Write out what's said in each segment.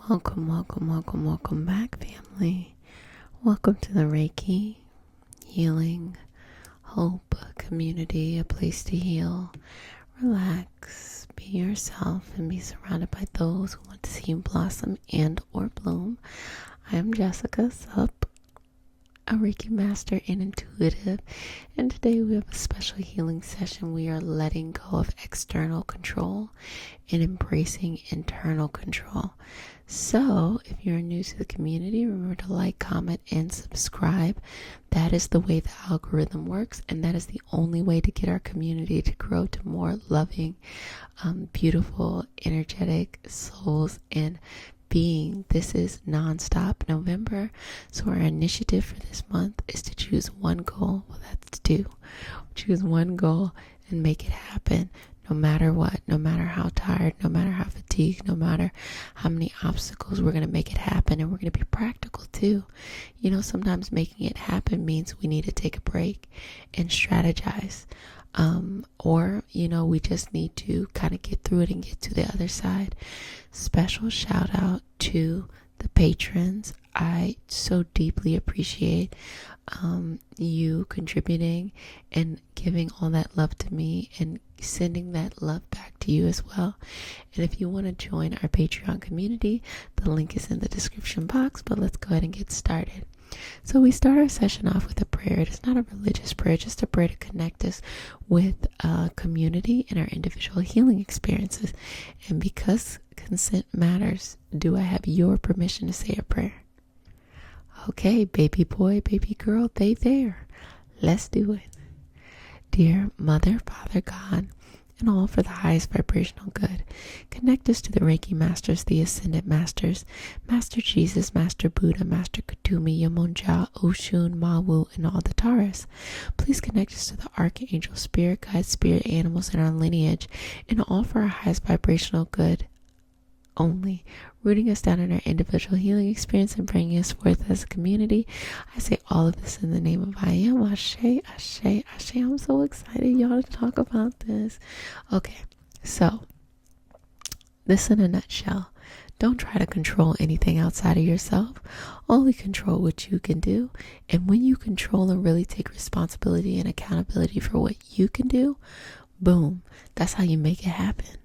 Welcome back, family. Welcome to the Reiki Healing Hope community, a place to heal, relax, be yourself, and be surrounded by those who want to see you blossom and or bloom. I am Jessica Sup, a Reiki master and intuitive, and today we have a special healing session. We are letting go of external control and embracing internal control. So if you're new to the community, remember to like, comment, and subscribe. That is the way the algorithm works, and that is the only way to get our community to grow to more loving, beautiful, energetic souls and being. This is non-stop November, so our initiative for this month is to choose one goal. Well, that's two. Choose one goal and make it happen. No matter what, no matter how tired, no matter how fatigued, no matter how many obstacles, we're going to make it happen, and we're going to be practical too. You know, sometimes making it happen means we need to take a break and strategize. Or, we just need to kind of get through it and get to the other side. Special shout out to the patrons. I so deeply appreciate you contributing and giving all that love to me and sending that love back to you as well. And if you want to join our Patreon community, the link is in the description box, but let's go ahead and get started. So we start our session off with a prayer. It is not a religious prayer, just a prayer to connect us with community and our individual healing experiences. And because consent matters, do I have your permission to say a prayer? Okay, baby boy, baby girl, they there. Let's do it. Dear Mother, Father, God, and all for the highest vibrational good, connect us to the Reiki Masters, the Ascended Masters, Master Jesus, Master Buddha, Master Kutumi, Yamonja, Oshun, Mawu, and all the Taras. Please connect us to the Archangel, Spirit Guides, Spirit Animals in our lineage, and all for our highest vibrational good only, rooting us down in our individual healing experience and bringing us forth as a community. I say all of this in the name of I am. Ashe, Ashe, Ashe. I'm so excited, y'all, to talk about this. Okay, so this in a nutshell. Don't try to control anything outside of yourself. Only control what you can do. And when you control and really take responsibility and accountability for what you can do, boom, that's how you make it happen.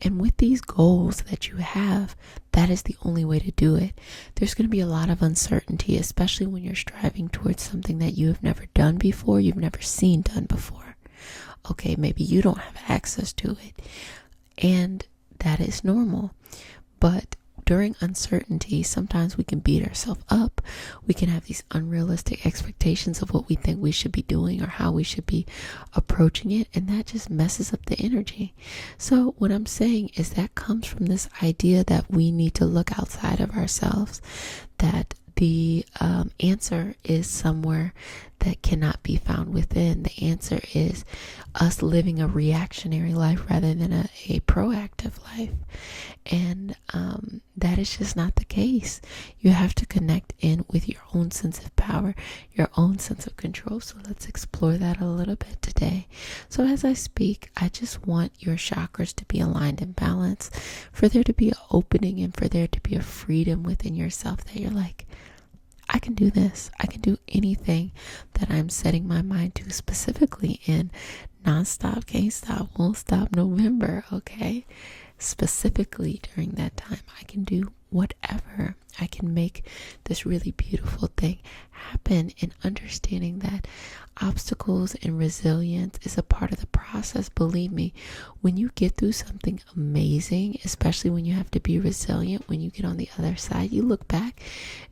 And with these goals that you have, that is the only way to do it. There's going to be a lot of uncertainty, especially when you're striving towards something that you have never done before, you've never seen done before. Okay, maybe you don't have access to it, and that is normal. But during uncertainty, sometimes we can beat ourselves up. We can have these unrealistic expectations of what we think we should be doing or how we should be approaching it, and that just messes up the energy. So what I'm saying is that comes from this idea that we need to look outside of ourselves, that the answer is somewhere that cannot be found within. The answer is us living a reactionary life rather than a proactive life. And that is just not the case. You have to connect in with your own sense of power, your own sense of control. So let's explore that a little bit today. So as I speak, I just want your chakras to be aligned and balanced, for there to be an opening and for there to be a freedom within yourself that you're like, I can do this. I can do anything that I'm setting my mind to, specifically in non-stop, can't stop, won't stop November, okay? Specifically during that time, I can do whatever. I can make this really beautiful thing happen, and understanding that obstacles and resilience is a part of the process. Believe me, when you get through something amazing, especially when you have to be resilient, when you get on the other side, you look back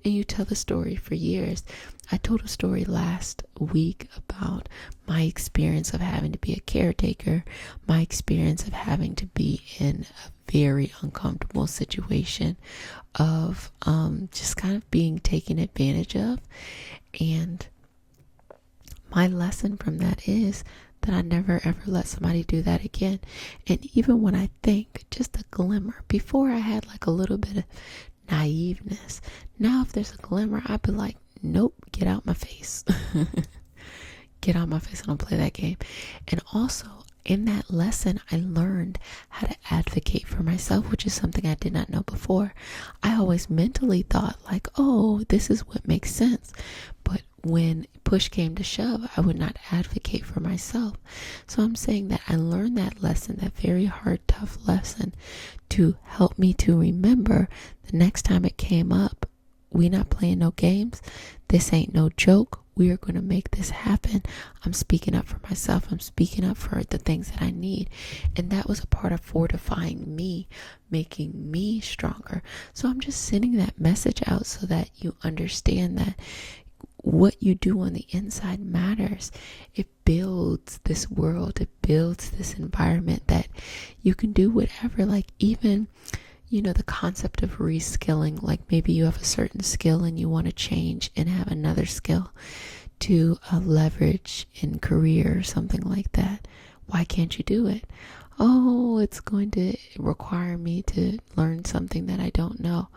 and you tell the story for years. I told a story last week about my experience of having to be a caretaker, my experience of having to be in a very uncomfortable situation of just kind of being taken advantage of. And my lesson from that is that I never ever let somebody do that again. And even when I think just a glimmer, before I had like a little bit of naiveness, now if there's a glimmer, I'd be like, nope, get out my face. Get out my face, I don't play that game. And also, In that lesson, I learned how to advocate for myself, which is something I did not know before. I always mentally thought like, oh, this is what makes sense. But when push came to shove, I would not advocate for myself. So I'm saying that I learned that lesson, that very hard, tough lesson, to help me to remember the next time it came up, we not playing no games. This ain't no joke. We are going to make this happen. I'm speaking up for myself. I'm speaking up for the things that I need. And that was a part of fortifying me, making me stronger. So I'm just sending that message out so that you understand that what you do on the inside matters. It builds this world. It builds this environment that you can do whatever. Like even, the concept of reskilling, like maybe you have a certain skill and you want to change and have another skill to leverage in career or something like that. Why can't you do it? Oh, it's going to require me to learn something that I don't know.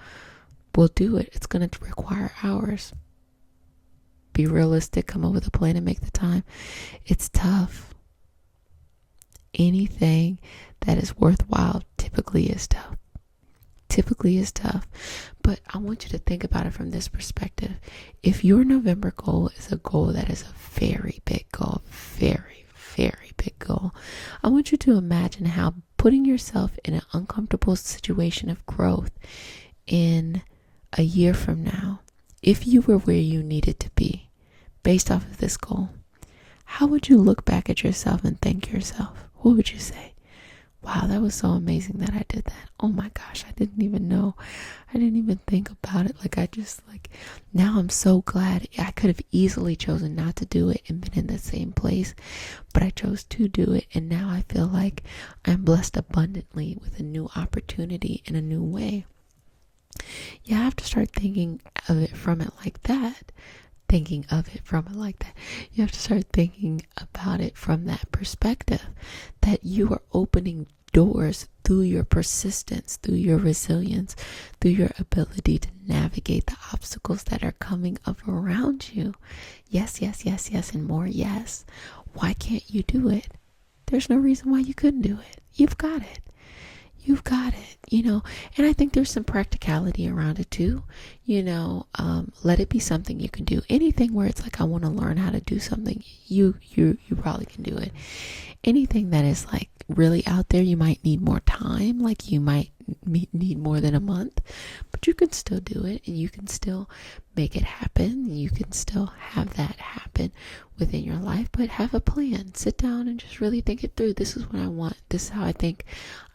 We'll do it. It's going to require hours. Be realistic, come up with a plan and make the time. It's tough. Anything that is worthwhile typically is tough. But I want you to think about it from this perspective. If your November goal is a goal that is a very big goal, very, very big goal, I want you to imagine how putting yourself in an uncomfortable situation of growth in a year from now, if you were where you needed to be based off of this goal, how would you look back at yourself and thank yourself? What would you say? Wow, that was so amazing that I did that. Oh my gosh, I didn't even know. I didn't even think about it. Now I'm so glad. I could have easily chosen not to do it and been in the same place, but I chose to do it. And now I feel like I'm blessed abundantly with a new opportunity in a new way. You have to start thinking of it from it like that. You have to start thinking about it from that perspective, that you are opening doors through your persistence, through your resilience, through your ability to navigate the obstacles that are coming up around you. Yes, and more yes. Why can't you do it? There's no reason why you couldn't do it. You've got it. And I think there's some practicality around it too. Let it be something you can do. Anything where it's like, I want to learn how to do something, you probably can do it. Anything that is like really out there, you might need more time. Like you might need more than a month, but you can still do it and you can still make it happen. You can still have that happen within your life, but have a plan. Sit down and just really think it through. This is what I want. This is how I think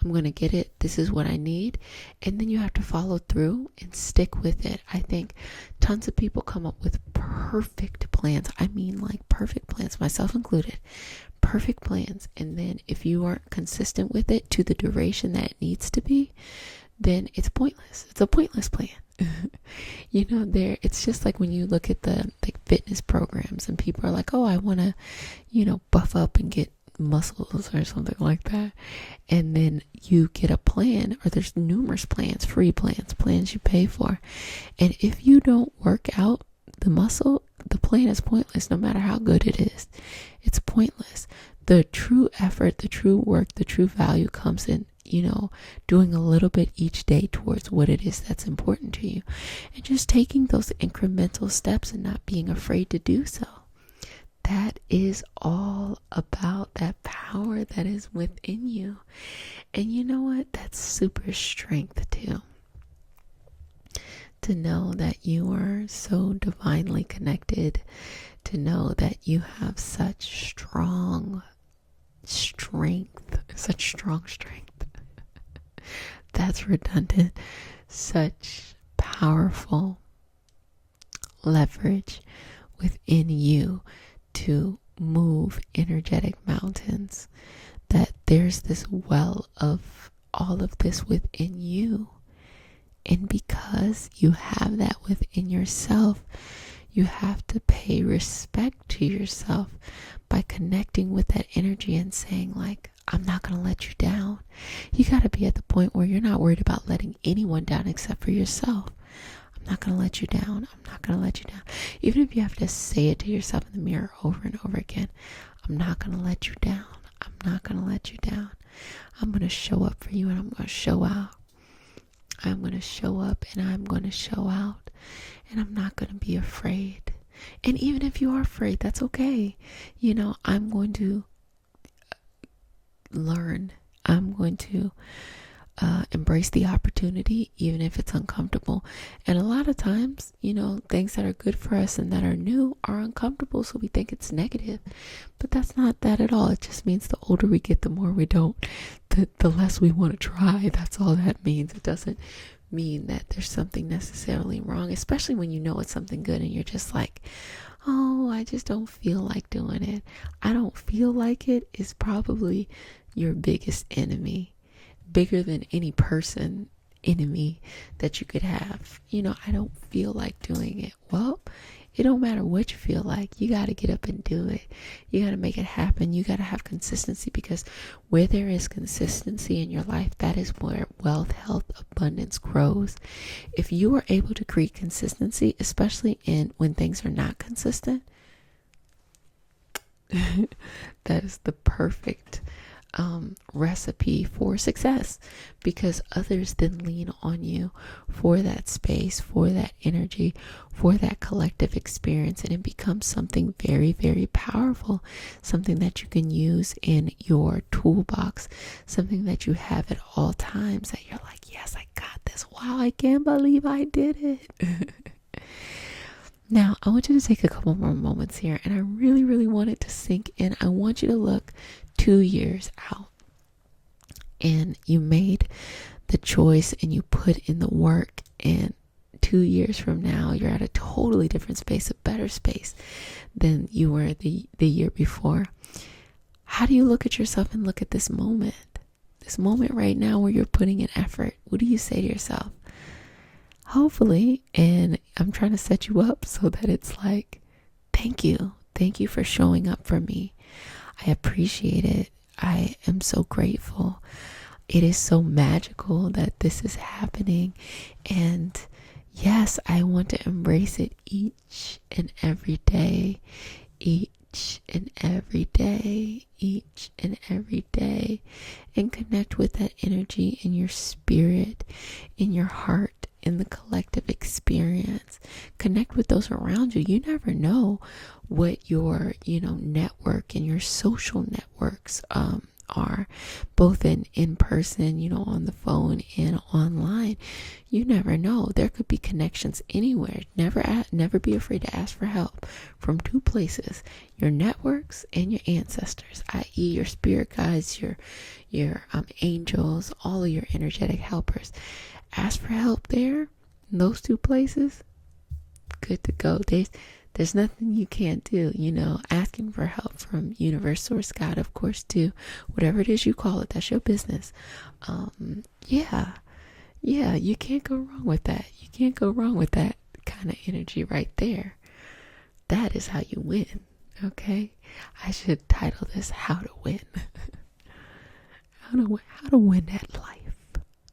I'm going to get it. This is what I need. And then you have to follow through and stick with it. I think tons of people come up with perfect plans. I mean, like perfect plans, myself included. Perfect plans. And then if you aren't consistent with it to the duration that it needs to be, then it's pointless. It's a pointless plan. It's just like when you look at the fitness programs and people are like, oh, I want to, buff up and get muscles or something like that. And then you get a plan, or there's numerous plans, free plans you pay for. And if you don't work out the muscle, the plan is pointless no matter how good it is. It's pointless. The true effort, the true work, the true value comes in, doing a little bit each day towards what it is that's important to you. And just taking those incremental steps and not being afraid to do so. That is all about that power that is within you. And you know what? That's super strength too. To know that you are so divinely connected, to know that you have such strong strength. That's redundant. Such powerful leverage within you to move energetic mountains, that there's this well of all of this within you. And because you have that within yourself, you have to pay respect to yourself by connecting with that energy and saying, like, I'm not going to let you down. You got to be at the point where you're not worried about letting anyone down except for yourself. I'm not going to let you down. I'm not going to let you down. Even if you have to say it to yourself in the mirror over and over again, I'm not going to let you down. I'm not going to let you down. I'm going to show up for you, and I'm going to show out. I'm going to show up and I'm going to show out, and I'm not going to be afraid. And even if you are afraid, that's okay. I'm going to learn. I'm going to embrace the opportunity, even if it's uncomfortable. And a lot of times, things that are good for us and that are new are uncomfortable, so we think it's negative. But that's not that at all. It just means the older we get, the more we don't, the less we want to try. That's all that means. It doesn't mean that there's something necessarily wrong, especially when you know it's something good and you're just like, oh, I just don't feel like doing it. I don't feel like it is probably your biggest enemy. Bigger than any person enemy that you could have. I don't feel like doing it. Well, it don't matter what you feel like. You got to get up and do it. You got to make it happen. You got to have consistency, because where there is consistency in your life, that is where wealth, health, abundance grows. If you are able to create consistency, especially when things are not consistent, that is the perfect recipe for success, because others then lean on you for that space, for that energy, for that collective experience, and it becomes something very, very powerful, something that you can use in your toolbox, something that you have at all times, that you're like, yes, I got this. Wow, I can't believe I did it. Now, I want you to take a couple more moments here, and I really, really want it to sink in. I want you to look 2 years out, and you made the choice and you put in the work, and 2 years from now, you're at a totally different space, a better space than you were the year before. How do you look at yourself and look at this moment right now where you're putting in effort? What do you say to yourself? Hopefully, and I'm trying to set you up so that it's like, thank you for showing up for me. I appreciate it. I am so grateful. It is so magical that this is happening, and yes, I want to embrace it each and every day, each and every day, each and every day, and connect with that energy in your spirit, in your heart, in the collective experience. Connect with those around you. You never know what your network and your social networks are, both in person, on the phone and online. You never know. There could be connections anywhere. Never be afraid to ask for help from two places: your networks and your ancestors, i.e. your spirit guides, your angels, all of your energetic helpers. Ask for help there, in those two places. Good to go. There's nothing you can't do, asking for help from universe, source, God, of course, too. Whatever it is you call it, that's your business. Yeah, you can't go wrong with that. You can't go wrong with that kind of energy right there. That is how you win, okay? I should title this How to Win. How to win at life,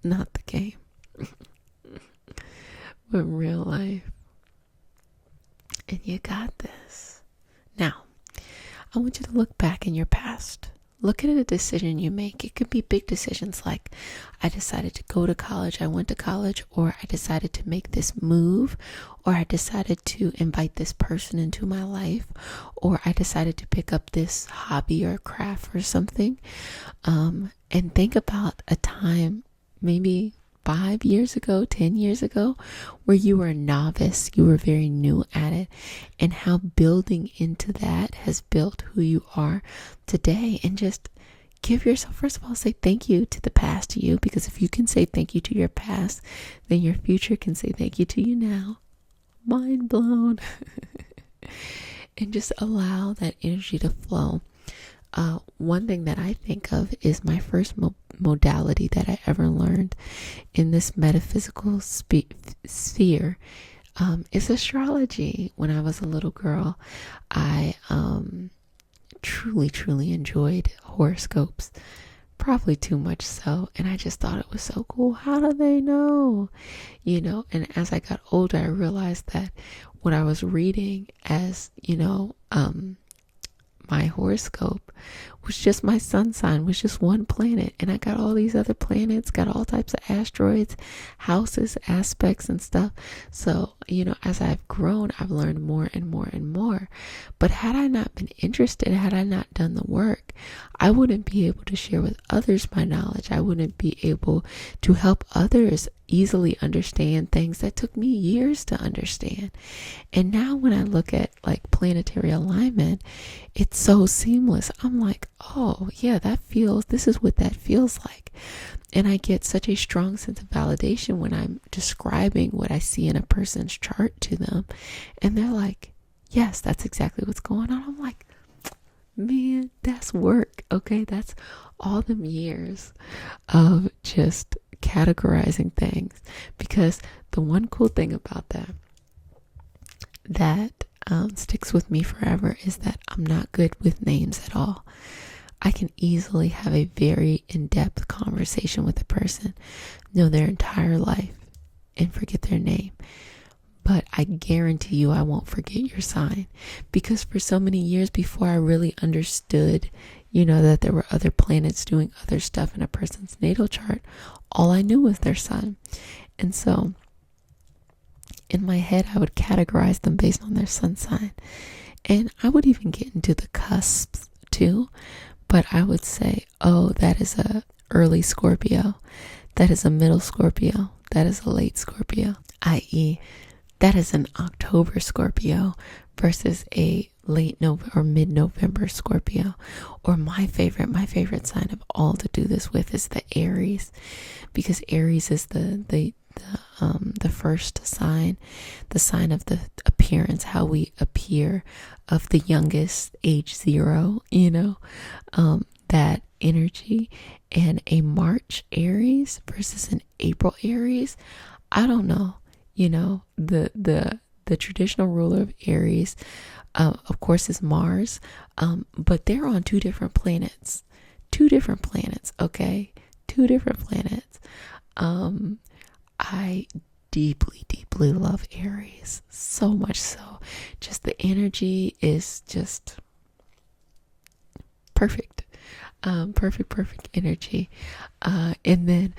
not the game. But real life. And you got this. Now, I want you to look back in your past. Look at a decision you make. It could be big decisions like, I decided to go to college, I went to college, or I decided to make this move, or I decided to invite this person into my life, or I decided to pick up this hobby or craft or something. And think about a time, maybe 5 years ago, 10 years ago, where you were a novice, you were very new at it, and how building into that has built who you are today. And just give yourself, first of all, say thank you to the past you, because if you can say thank you to your past, then your future can say thank you to you now. Mind blown. And just allow that energy to flow. One thing that I think of is my first modality that I ever learned in this metaphysical sphere is astrology. When I was a little girl, I truly enjoyed horoscopes, probably too much so, and I just thought it was so cool. How do they know? And as I got older, I realized that what I was reading as my horoscope was just my sun sign, was just one planet. And I got all these other planets, got all types of asteroids, houses, aspects, and stuff. So, as I've grown, I've learned more and more and more. But had I not been interested, had I not done the work, I wouldn't be able to share with others my knowledge. I wouldn't be able to help others easily understand things that took me years to understand. And now when I look at like planetary alignment, it's so seamless. I'm like, oh yeah, this is what that feels like. And I get such a strong sense of validation when I'm describing what I see in a person's chart to them. And they're like, yes, that's exactly what's going on. I'm like, man, that's work. Okay. That's all them years of just categorizing things. Because the one cool thing about that sticks with me forever is that I'm not good with names at all. I can easily have a very in-depth conversation with a person, know their entire life, and forget their name. But I guarantee you I won't forget your sign, because for so many years before I really understood, that there were other planets doing other stuff in a person's natal chart, all I knew was their sun. And so in my head, I would categorize them based on their sun sign. And I would even get into the cusps too. But I would say, oh, that is a early Scorpio. That is a middle Scorpio. That is a late Scorpio. I.e., that is an October Scorpio versus a late November or mid-November Scorpio. Or my favorite sign of all to do this with is the Aries, because Aries is the first sign, the sign of the appearance, how we appear, of the youngest, age 0, that energy. And a March Aries versus an April Aries, I don't know. The traditional ruler of Aries, of course, is Mars, but they're on two different planets, okay? Two different planets. I deeply, deeply love Aries, so much so. Just the energy is just perfect. Perfect energy. And then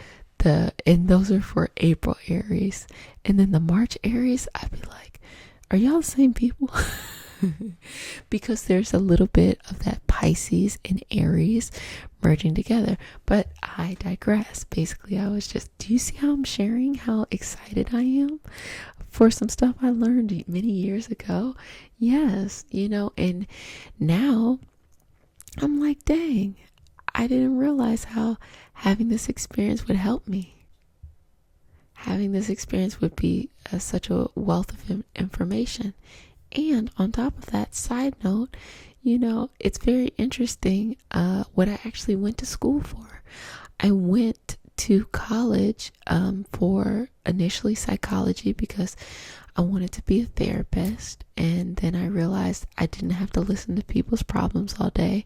those are for April Aries. And then the March Aries, I'd be like, are y'all the same people? Because there's a little bit of that Pisces and Aries merging together. But I digress. Basically, I was just, do you see how I'm sharing how excited I am for some stuff I learned many years ago? Yes, and now I'm like, dang, I didn't realize how having this experience would help me. Having this experience would be such a wealth of information. And on top of that, side note, it's very interesting what I actually went to school for. I went to college for initially psychology because I wanted to be a therapist, and then I realized I didn't have to listen to people's problems all day.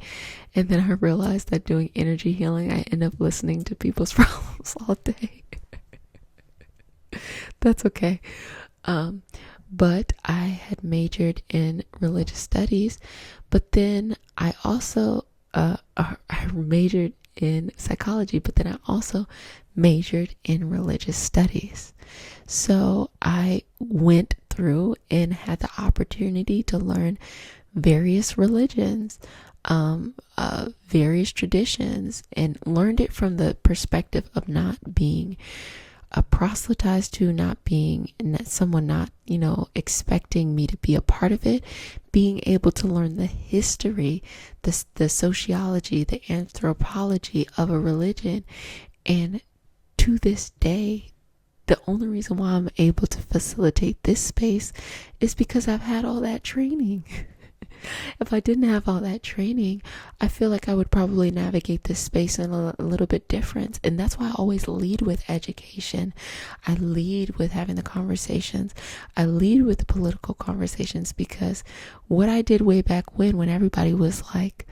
And then I realized that doing energy healing, I end up listening to people's problems all day. That's okay. But I had majored in religious studies, but then I also I majored in psychology, but then I also majored in religious studies. So I went through and had the opportunity to learn various religions, various traditions, and learned it from the perspective of not being proselytized to, not being someone not, expecting me to be a part of it, being able to learn the history, the sociology, the anthropology of a religion. And to this day, the only reason why I'm able to facilitate this space is because I've had all that training. If I didn't have all that training, I feel like I would probably navigate this space in a little bit different. And that's why I always lead with education. I lead with having the conversations. I lead with the political conversations, because what I did way back when everybody was like,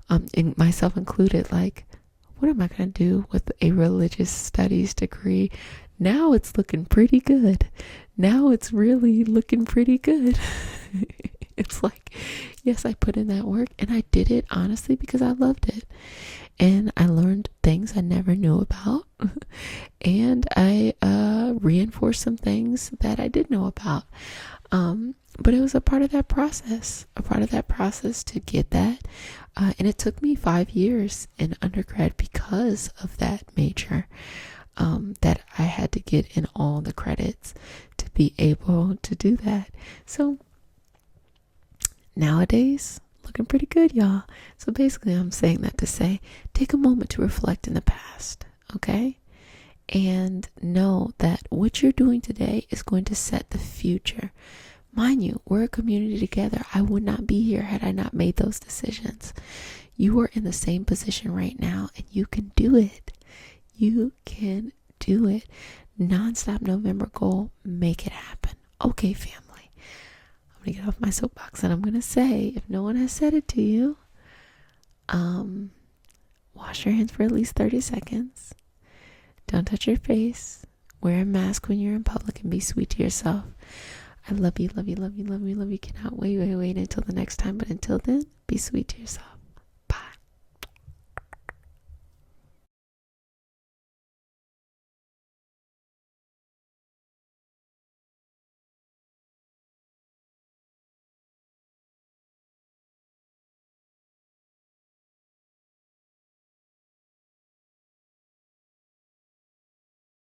and myself included, like, what am I going to do with a religious studies degree? Now it's looking pretty good. Now it's really looking pretty good. It's like, Yes, I put in that work, and I did it honestly because I loved it. And I learned things I never knew about. And I reinforced some things that I did know about. But it was a part of that process, to get that. And it took me 5 years in undergrad because of that major, that I had to get in all the credits to be able to do that. So nowadays, looking pretty good, y'all. So basically, I'm saying that to say, take a moment to reflect in the past, okay? And know that what you're doing today is going to set the future. Mind you, we're a community together. I would not be here had I not made those decisions. You are in the same position right now, and you can do it. You can do it. Non-stop November goal, make it happen. Okay, family. I'm going to get off my soapbox, and I'm going to say, if no one has said it to you, wash your hands for at least 30 seconds. Don't touch your face. Wear a mask when you're in public, and be sweet to yourself. I love you, love you, love you, love you, love you. Cannot wait until the next time. But until then, be sweet to yourself.